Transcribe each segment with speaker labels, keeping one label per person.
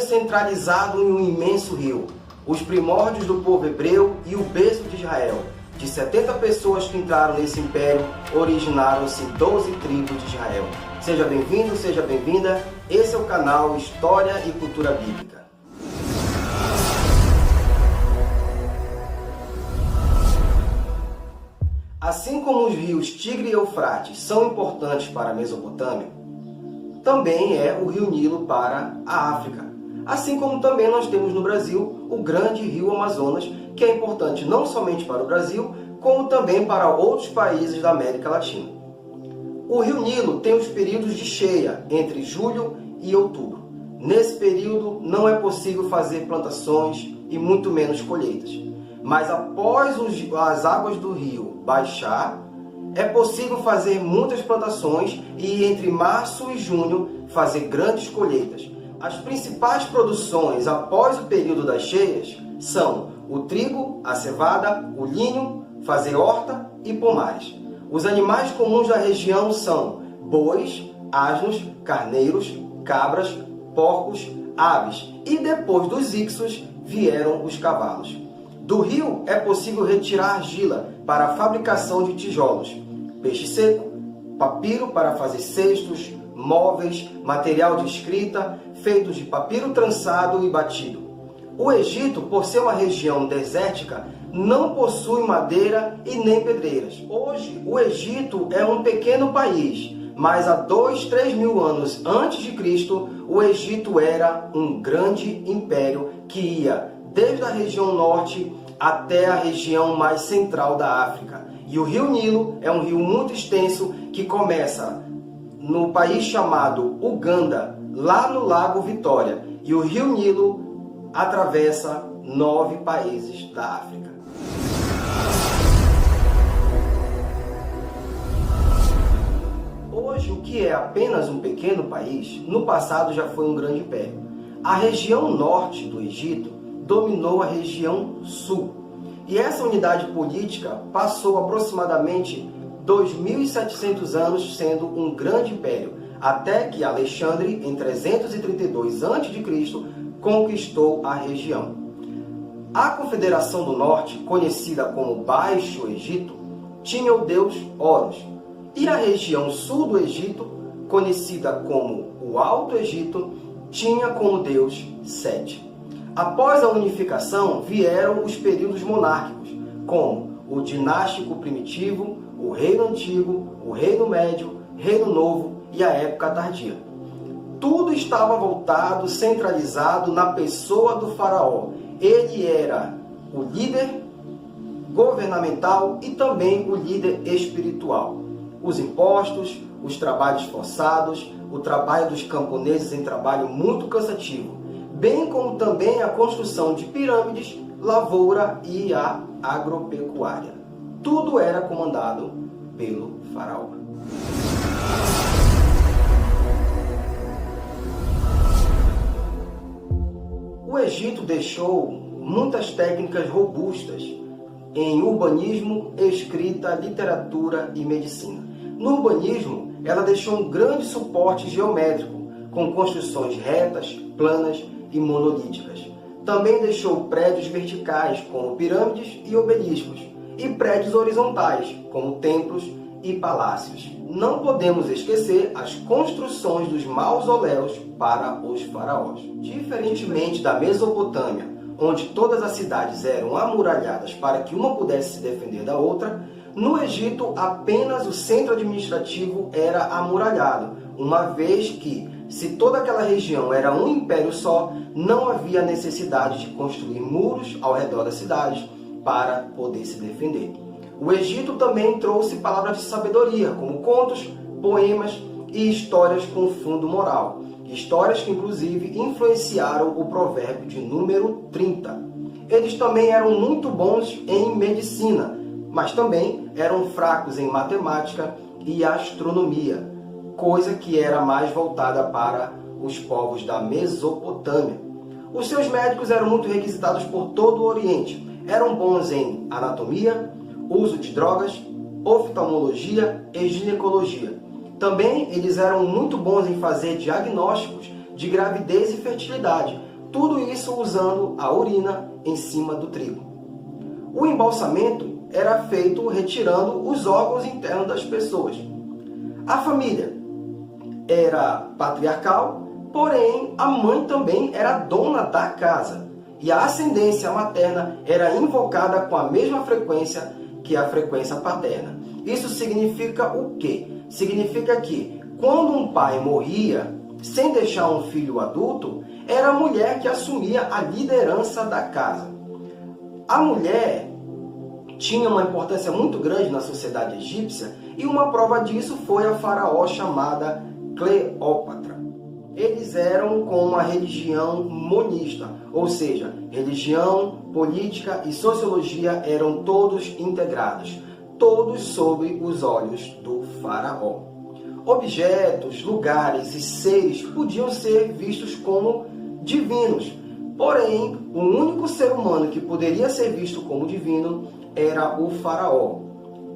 Speaker 1: centralizado em um imenso rio, os primórdios do povo hebreu e o berço de Israel. De 70 pessoas que entraram nesse império, originaram-se 12 tribos de Israel. Seja bem-vindo, seja bem-vinda. Esse é o canal História e Cultura Bíblica. Assim como os rios Tigre e Eufrates são importantes para a Mesopotâmia, também é o rio Nilo para a África. Assim como também nós temos no Brasil o grande rio Amazonas, que é importante não somente para o Brasil, como também para outros países da América Latina. O rio Nilo tem os períodos de cheia, entre julho e outubro. Nesse período não é possível fazer plantações e muito menos colheitas. Mas após as águas do rio baixar, é possível fazer muitas plantações e entre março e junho fazer grandes colheitas. As principais produções após o período das cheias são o trigo, a cevada, o linho, fazer horta e pomares. Os animais comuns da região são bois, asnos, carneiros, cabras, porcos, aves e depois dos ixos vieram os cavalos. Do rio é possível retirar argila para a fabricação de tijolos, peixe seco, papiro para fazer cestos, móveis, material de escrita, feitos de papiro trançado e batido. O Egito, por ser uma região desértica, não possui madeira e nem pedreiras. Hoje, o Egito é um pequeno país, mas há 2-3 mil anos antes de Cristo, o Egito era um grande império que ia desde a região norte até a região mais central da África. E o rio Nilo é um rio muito extenso que começa no país chamado Uganda, lá no Lago Vitória. E o rio Nilo atravessa 9 países da África. Hoje, o que é apenas um pequeno país, no passado já foi um grande império. A região norte do Egito dominou a região sul. E essa unidade política passou aproximadamente 2.700 anos sendo um grande império, até que Alexandre, em 332 a.C., conquistou a região. A Confederação do Norte, conhecida como Baixo Egito, tinha o deus Horus, e a região sul do Egito, conhecida como o Alto Egito, tinha como deus Sete. Após a unificação, vieram os períodos monárquicos, como o dinástico primitivo, o reino antigo, o reino médio, reino novo e a época tardia. Tudo estava voltado, centralizado na pessoa do faraó. Ele era o líder governamental e também o líder espiritual. Os impostos, os trabalhos forçados, o trabalho dos camponeses em trabalho muito cansativo, bem como também a construção de pirâmides, lavoura e a agropecuária. Tudo era comandado pelo faraó. O Egito deixou muitas técnicas robustas em urbanismo, escrita, literatura e medicina. No urbanismo, ela deixou um grande suporte geométrico, com construções retas, planas e monolíticas. Também deixou prédios verticais, como pirâmides e obeliscos, e prédios horizontais, como templos e palácios. Não podemos esquecer as construções dos mausoléus para os faraós. Diferentemente da Mesopotâmia, onde todas as cidades eram amuralhadas para que uma pudesse se defender da outra, no Egito apenas o centro administrativo era amuralhado, uma vez que, se toda aquela região era um império só, não havia necessidade de construir muros ao redor das cidades para poder se defender. O Egito também trouxe palavras de sabedoria, como contos, poemas e histórias com fundo moral. Histórias que, inclusive, influenciaram o provérbio de número 30. Eles também eram muito bons em medicina, mas também eram fracos em matemática e astronomia, coisa que era mais voltada para os povos da Mesopotâmia. Os seus médicos eram muito requisitados por todo o Oriente. Eram bons em anatomia, uso de drogas, oftalmologia e ginecologia. Também eles eram muito bons em fazer diagnósticos de gravidez e fertilidade, Tudo isso usando a urina em cima do trigo. O embalsamento era feito retirando os órgãos internos das pessoas. A família era patriarcal, porém a mãe também era dona da casa. E a ascendência materna era invocada com a mesma frequência que a frequência paterna. Isso significa o quê? Significa que quando um pai morria sem deixar um filho adulto, era a mulher que assumia a liderança da casa. A mulher tinha uma importância muito grande na sociedade egípcia e uma prova disso foi a faraó chamada Cleópatra. Eles eram com uma religião monista, ou seja, religião, política e sociologia eram todos integrados, todos sob os olhos do faraó. Objetos, lugares e seres podiam ser vistos como divinos, porém, o único ser humano que poderia ser visto como divino era o faraó.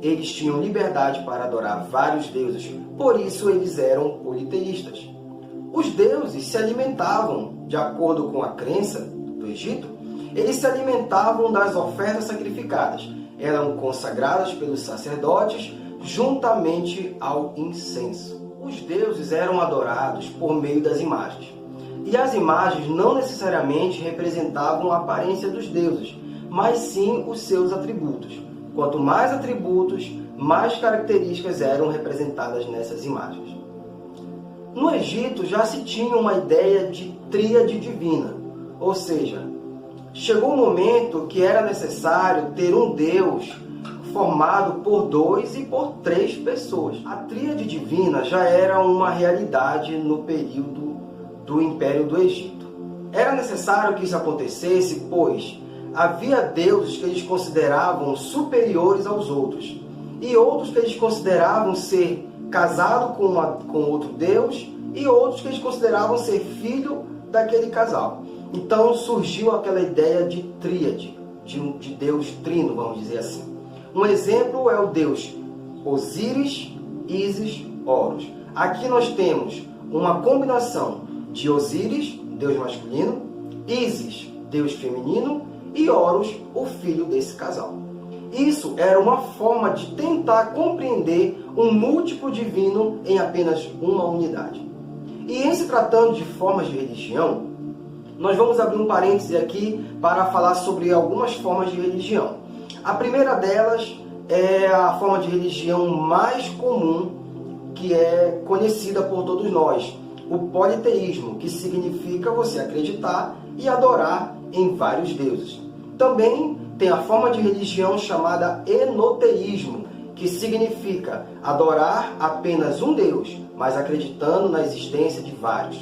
Speaker 1: Eles tinham liberdade para adorar vários deuses, por isso eles eram politeístas. Os deuses se alimentavam, de acordo com a crença do Egito, eles se alimentavam das ofertas sacrificadas. Eram consagradas pelos sacerdotes juntamente ao incenso. Os deuses eram adorados por meio das imagens. E as imagens não necessariamente representavam a aparência dos deuses, mas sim os seus atributos. Quanto mais atributos, mais características eram representadas nessas imagens. No Egito já se tinha uma ideia de tríade divina, ou seja, chegou um momento que era necessário ter um Deus formado por 2 e por 3 pessoas. A tríade divina já era uma realidade no período do Império do Egito. Era necessário que isso acontecesse, pois havia deuses que eles consideravam superiores aos outros, e outros que eles consideravam ser casado com outro deus, e outros que eles consideravam ser filho daquele casal. Então surgiu aquela ideia de tríade, de Deus trino, vamos dizer assim. Um exemplo é o Deus Osíris, Ísis, Horus. Aqui nós temos uma combinação de Osíris, Deus masculino, Ísis, Deus feminino, e Horus, o filho desse casal. Isso era uma forma de tentar compreender um múltiplo divino em apenas uma unidade. E em se tratando de formas de religião, nós vamos abrir um parêntese aqui para falar sobre algumas formas de religião. A primeira delas é a forma de religião mais comum, que é conhecida por todos nós, o politeísmo, que significa você acreditar e adorar em vários deuses. Também tem a forma de religião chamada enoteísmo, que significa adorar apenas um Deus, mas acreditando na existência de vários.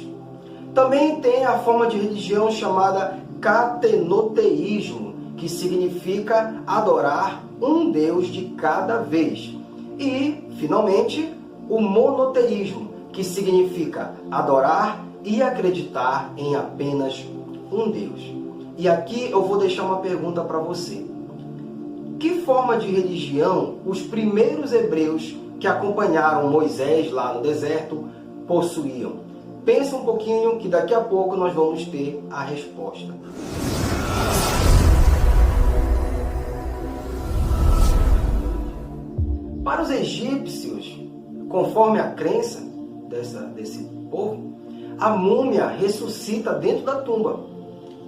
Speaker 1: Também tem a forma de religião chamada catenoteísmo, que significa adorar um Deus de cada vez. E, finalmente, o monoteísmo, que significa adorar e acreditar em apenas um Deus. E aqui eu vou deixar uma pergunta para você. Que forma de religião os primeiros hebreus que acompanharam Moisés lá no deserto possuíam? Pensa um pouquinho que daqui a pouco nós vamos ter a resposta. Para os egípcios, conforme a crença desse povo, a múmia ressuscita dentro da tumba.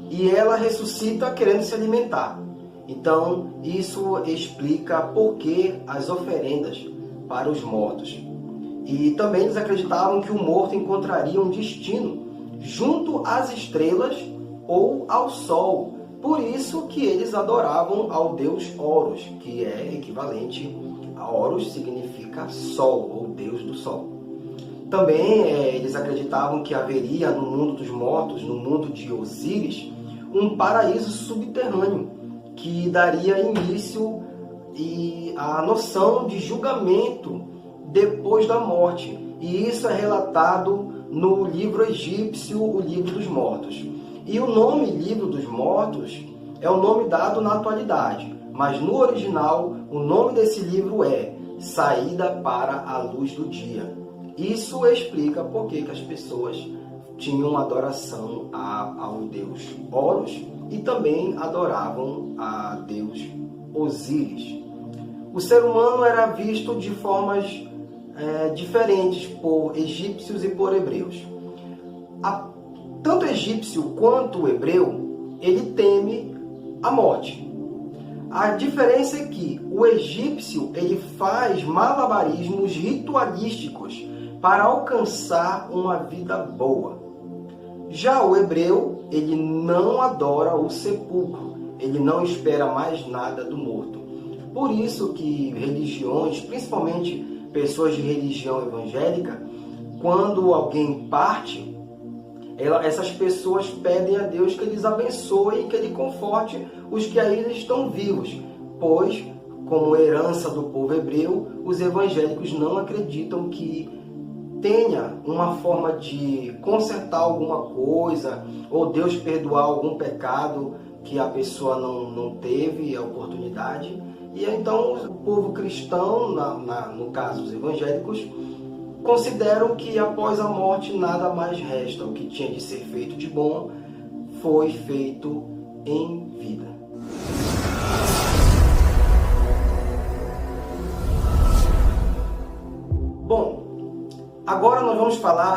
Speaker 1: E ela ressuscita querendo se alimentar. Então, isso explica por que as oferendas para os mortos. E também eles acreditavam que o morto encontraria um destino junto às estrelas ou ao sol. Por isso que eles adoravam ao deus Horus, que é equivalente a Horus, significa sol, ou deus do sol. Também eles acreditavam que haveria no mundo dos mortos, no mundo de Osíris, um paraíso subterrâneo que daria início à noção de julgamento depois da morte. E isso é relatado no livro egípcio, o Livro dos Mortos. E o nome Livro dos Mortos é o nome dado na atualidade, mas no original o nome desse livro é Saída para a Luz do Dia. Isso explica por que as pessoas tinham adoração ao deus Horus e também adoravam a deus Osíris. O ser humano era visto de formas diferentes por egípcios e por hebreus. Tanto o egípcio quanto o hebreu, ele teme a morte. A diferença é que o egípcio ele faz malabarismos ritualísticos para alcançar uma vida boa. Já o hebreu, ele não adora o sepulcro, ele não espera mais nada do morto. Por isso que religiões, principalmente pessoas de religião evangélica, quando alguém parte, essas pessoas pedem a Deus que eles abençoe e que Ele conforte os que ainda estão vivos, pois, como herança do povo hebreu, os evangélicos não acreditam que tenha uma forma de consertar alguma coisa ou Deus perdoar algum pecado que a pessoa não teve a oportunidade. E então o povo cristão, no caso os evangélicos, consideram que após a morte nada mais resta. O que tinha de ser feito de bom foi feito em vida. Bom, agora nós vamos falar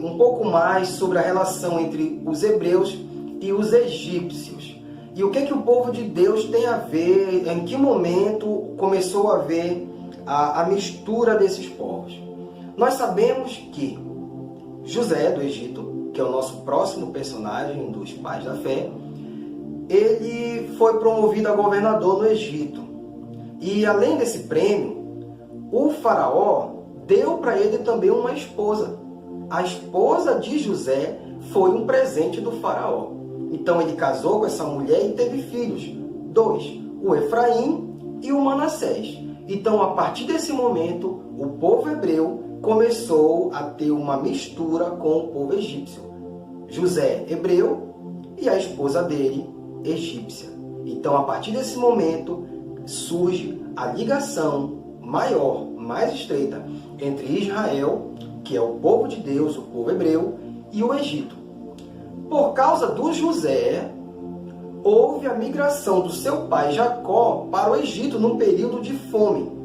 Speaker 1: um pouco mais sobre a relação entre os hebreus e os egípcios. E o que o povo de Deus tem a ver, em que momento começou a haver a mistura desses povos. Nós sabemos que José do Egito, que é o nosso próximo personagem dos Pais da Fé, ele foi promovido a governador no Egito. E além desse prêmio, o faraó deu para ele também uma esposa. A esposa de José foi um presente do faraó. Então ele casou com essa mulher e teve filhos, 2, o Efraim e o Manassés. Então a partir desse momento, o povo hebreu começou a ter uma mistura com o povo egípcio. José hebreu e a esposa dele egípcia. Então a partir desse momento surge a ligação maior, mais estreita entre Israel, que é o povo de Deus, o povo hebreu, e o Egito. Por causa do José, houve a migração do seu pai Jacó para o Egito num período de fome.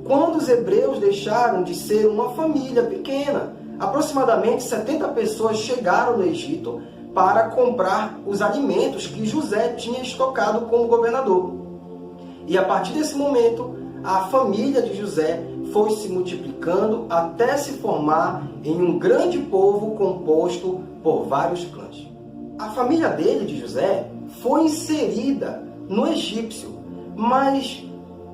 Speaker 1: Quando os hebreus deixaram de ser uma família pequena, aproximadamente 70 pessoas chegaram no Egito para comprar os alimentos que José tinha estocado como governador. E a partir desse momento, a família de José foi se multiplicando até se formar em um grande povo composto por vários clãs. A família dele, de José, foi inserida no egípcio, mas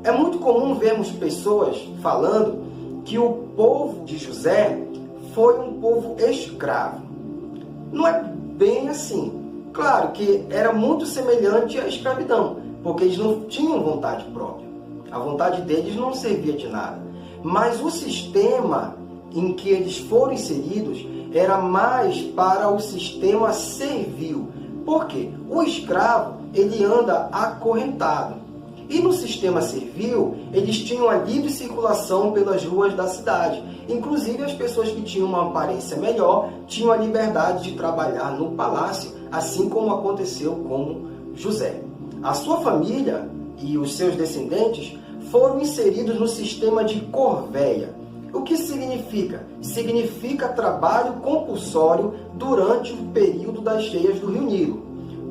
Speaker 1: é muito comum vermos pessoas falando que o povo de José foi um povo escravo. Não é bem assim. Claro que era muito semelhante à escravidão, porque eles não tinham vontade própria. A vontade deles não servia de nada. Mas o sistema em que eles foram inseridos era mais para o sistema servil. Por quê? O escravo, ele anda acorrentado. E no sistema servil, eles tinham a livre circulação pelas ruas da cidade. Inclusive, as pessoas que tinham uma aparência melhor tinham a liberdade de trabalhar no palácio, assim como aconteceu com José. A sua família e os seus descendentes foram inseridos no sistema de corvéia. O que significa? Significa trabalho compulsório durante o período das cheias do Rio Nilo.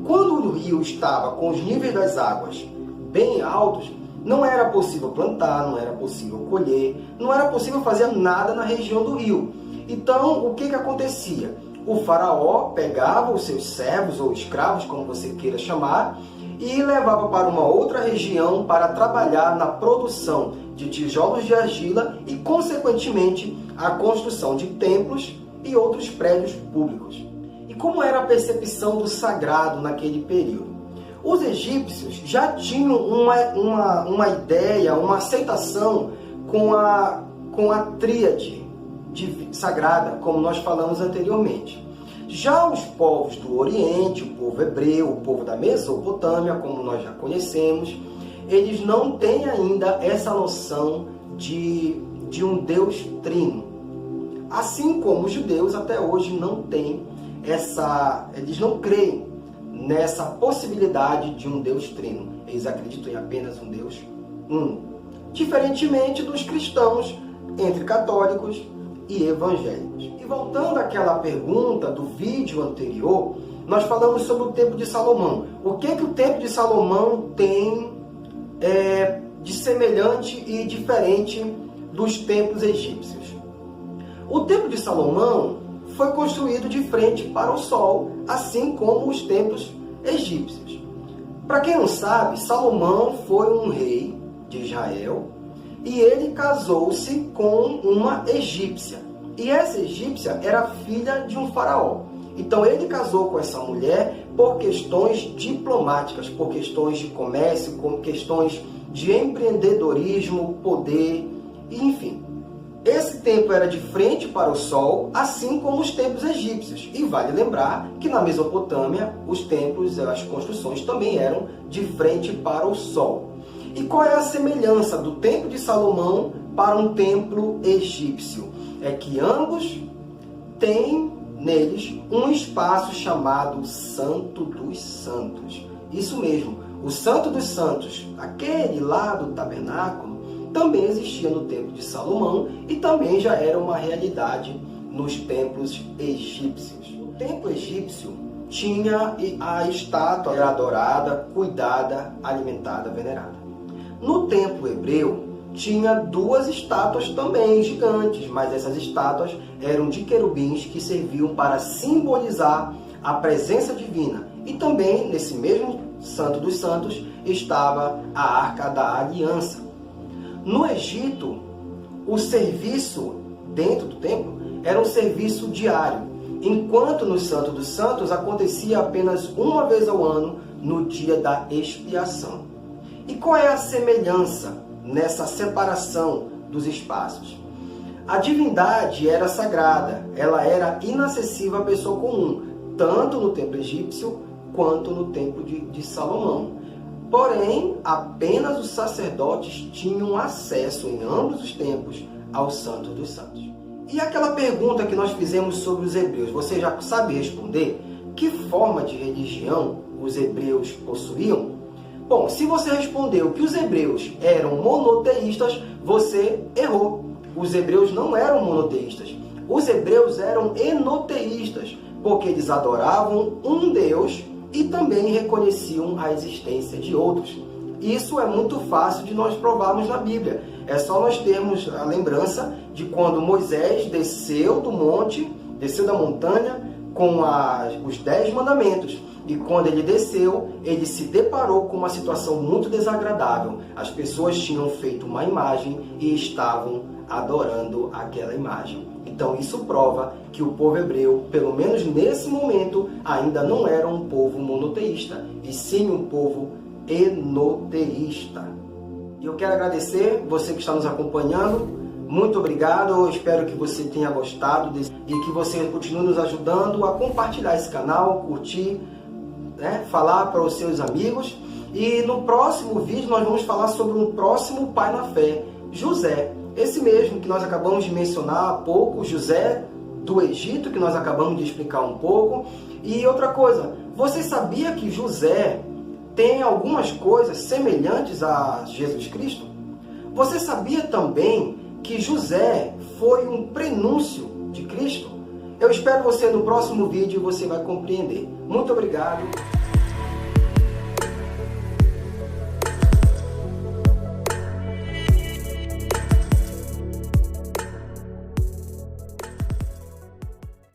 Speaker 1: Quando o rio estava com os níveis das águas bem altos, não era possível plantar, não era possível colher, não era possível fazer nada na região do rio. Então, o que acontecia? O faraó pegava os seus servos ou escravos, como você queira chamar, e levava para uma outra região para trabalhar na produção de tijolos de argila e, consequentemente, a construção de templos e outros prédios públicos. E como era a percepção do sagrado naquele período? Os egípcios já tinham uma ideia, uma aceitação com a tríade sagrada, como nós falamos anteriormente. Já os povos do Oriente, o povo hebreu, o povo da Mesopotâmia, como nós já conhecemos, eles não têm ainda essa noção de um Deus trino. Assim como os judeus até hoje não têm eles não creem nessa possibilidade de um Deus trino. Eles acreditam em apenas um Deus único. Diferentemente dos cristãos, entre católicos e evangélicos. E voltando àquela pergunta do vídeo anterior, nós falamos sobre o Templo de Salomão. O que o Templo de Salomão tem de semelhante e diferente dos templos egípcios? O Templo de Salomão foi construído de frente para o sol, assim como os templos egípcios. Para quem não sabe, Salomão foi um rei de Israel e ele casou-se com uma egípcia. E essa egípcia era filha de um faraó. Então ele casou com essa mulher por questões diplomáticas, por questões de comércio, por questões de empreendedorismo, poder, enfim. Esse templo era de frente para o sol, assim como os templos egípcios. E vale lembrar que na Mesopotâmia, os templos, as construções também eram de frente para o sol. E qual é a semelhança do Templo de Salomão para um templo egípcio? É que ambos têm neles um espaço chamado Santo dos Santos. Isso mesmo, o Santo dos Santos, aquele lá do tabernáculo, também existia no Templo de Salomão e também já era uma realidade nos templos egípcios. O templo egípcio tinha a estátua adorada, cuidada, alimentada, venerada. No templo hebreu tinha duas estátuas também gigantes, mas essas estátuas eram de querubins que serviam para simbolizar a presença divina. E também nesse mesmo Santo dos Santos estava a Arca da Aliança. No Egito, o serviço dentro do templo era um serviço diário, enquanto no Santo dos Santos acontecia apenas uma vez ao ano, no dia da expiação. E qual é a semelhança nessa separação dos espaços? A divindade era sagrada, ela era inacessível à pessoa comum, tanto no templo egípcio quanto no templo de Salomão. Porém, apenas os sacerdotes tinham acesso em ambos os templos ao Santo dos Santos. E aquela pergunta que nós fizemos sobre os hebreus, você já sabe responder? Que forma de religião os hebreus possuíam? Bom, se você respondeu que os hebreus eram monoteístas, você errou. Os hebreus não eram monoteístas. Os hebreus eram enoteístas, porque eles adoravam um Deus e também reconheciam a existência de outros. Isso é muito fácil de nós provarmos na Bíblia. É só nós termos a lembrança de quando Moisés desceu do monte, desceu da montanha com os 10 mandamentos. E quando ele desceu, ele se deparou com uma situação muito desagradável. As pessoas tinham feito uma imagem e estavam adorando aquela imagem. Então isso prova que o povo hebreu, pelo menos nesse momento, ainda não era um povo monoteísta, e sim um povo enoteísta. E eu quero agradecer você que está nos acompanhando. Muito obrigado, eu espero que você tenha gostado e que você continue nos ajudando a compartilhar esse canal, curtir, falar para os seus amigos. E no próximo vídeo nós vamos falar sobre um próximo pai na fé, José. Esse mesmo que nós acabamos de mencionar há pouco, José do Egito, que nós acabamos de explicar um pouco. E outra coisa, você sabia que José tem algumas coisas semelhantes a Jesus Cristo? Você sabia também que José foi um prenúncio de Cristo? Eu espero você no próximo vídeo e você vai compreender. Muito obrigado.